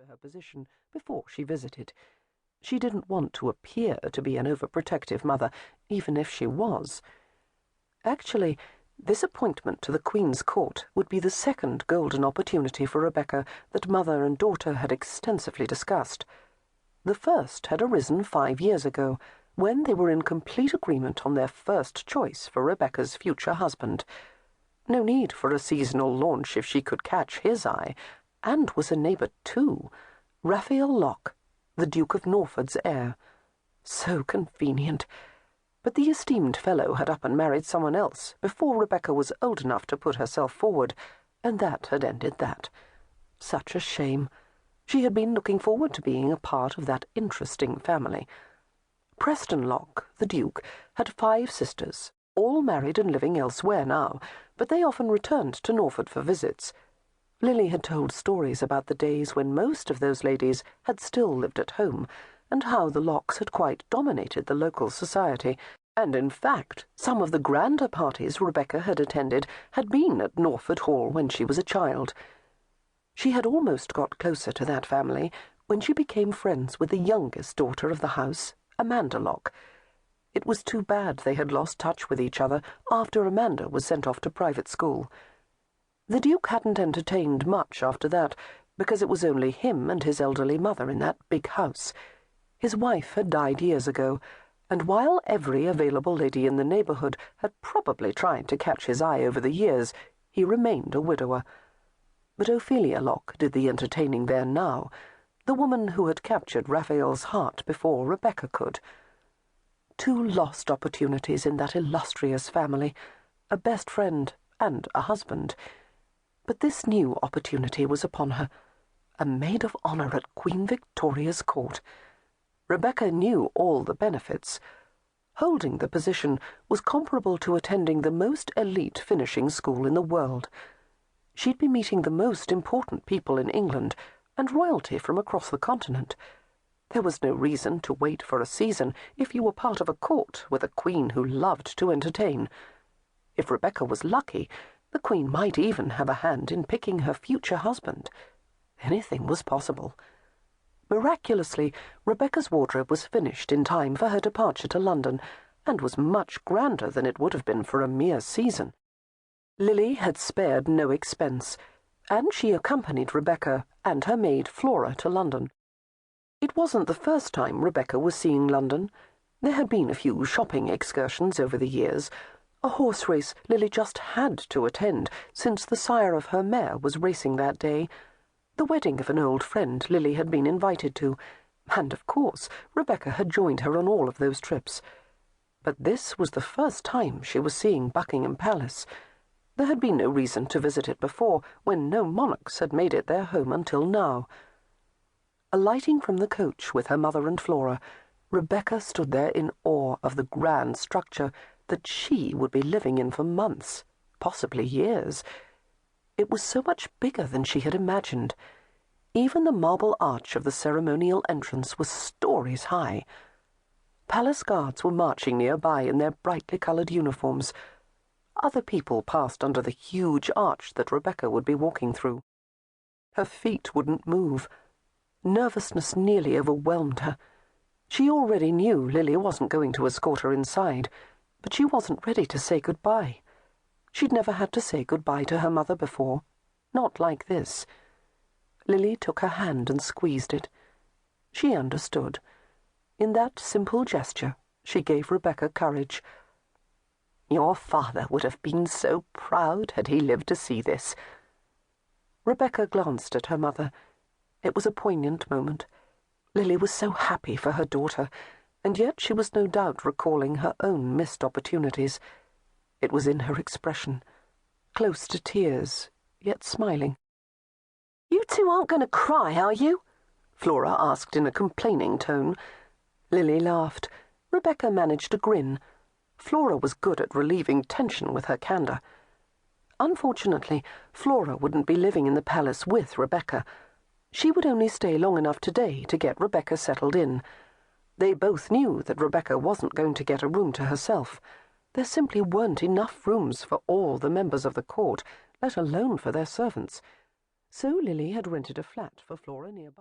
her position before she visited. She didn't want to appear to be an overprotective mother, even if she was. Actually, this appointment to the Queen's Court would be the second golden opportunity for Rebecca that mother and daughter had extensively discussed. The first had arisen 5 years ago, when they were in complete agreement on their first choice for Rebecca's future husband. No need for a seasonal launch if she could catch his eye, and was a neighbour too, Raphael Locke, the Duke of Norfolk's heir. So convenient. But the esteemed fellow had up and married someone else before Rebecca was old enough to put herself forward, and that had ended that. Such a shame. She had been looking forward to being a part of that interesting family. Preston Locke, the Duke, had 5 sisters, all married and living elsewhere now, but they often returned to Norfolk for visits. Lily had told stories about the days when most of those ladies had still lived at home, and how the Lockes had quite dominated the local society, and in fact some of the grander parties Rebecca had attended had been at Norfolk Hall when she was a child. She had almost got closer to that family when she became friends with the youngest daughter of the house, Amanda Locke. It was too bad they had lost touch with each other after Amanda was sent off to private school. The Duke hadn't entertained much after that, because it was only him and his elderly mother in that big house. His wife had died years ago, and while every available lady in the neighbourhood had probably tried to catch his eye over the years, he remained a widower. But Ophelia Locke did the entertaining there now, the woman who had captured Raphael's heart before Rebecca could. 2 lost opportunities in that illustrious family, a best friend and a husband. But this new opportunity was upon her, a maid of honour at Queen Victoria's court. Rebecca knew all the benefits. Holding the position was comparable to attending the most elite finishing school in the world. She'd be meeting the most important people in England, and royalty from across the continent. There was no reason to wait for a season if you were part of a court with a queen who loved to entertain. If Rebecca was lucky, the Queen might even have a hand in picking her future husband. Anything was possible. Miraculously, Rebecca's wardrobe was finished in time for her departure to London, and was much grander than it would have been for a mere season. Lily had spared no expense, and she accompanied Rebecca and her maid Flora to London. It wasn't the first time Rebecca was seeing London. There had been a few shopping excursions over the years. A horse race Lily just had to attend, since the sire of her mare was racing that day. The wedding of an old friend Lily had been invited to, and of course Rebecca had joined her on all of those trips. But this was the first time she was seeing Buckingham Palace. There had been no reason to visit it before, when no monarchs had made it their home until now. Alighting from the coach with her mother and Flora, Rebecca stood there in awe of the grand structure that she would be living in for months, possibly years. It was so much bigger than she had imagined. Even the marble arch of the ceremonial entrance was stories high. Palace guards were marching nearby in their brightly coloured uniforms. Other people passed under the huge arch that Rebecca would be walking through. Her feet wouldn't move. Nervousness nearly overwhelmed her. She already knew Lily wasn't going to escort her inside, but she wasn't ready to say goodbye. She'd never had to say goodbye to her mother before, not like this. Lily took her hand and squeezed it. She understood. In that simple gesture, she gave Rebecca courage. "Your father would have been so proud had he lived to see this." Rebecca glanced at her mother. It was a poignant moment. Lily was so happy for her daughter, and yet she was no doubt recalling her own missed opportunities. It was in her expression, close to tears, yet smiling. "You 2 aren't going to cry, are you?" Flora asked in a complaining tone. Lily laughed. Rebecca managed a grin. Flora was good at relieving tension with her candour. Unfortunately, Flora wouldn't be living in the palace with Rebecca. She would only stay long enough today to get Rebecca settled in. They both knew that Rebecca wasn't going to get a room to herself. There simply weren't enough rooms for all the members of the court, let alone for their servants. So Lily had rented a flat for Flora nearby.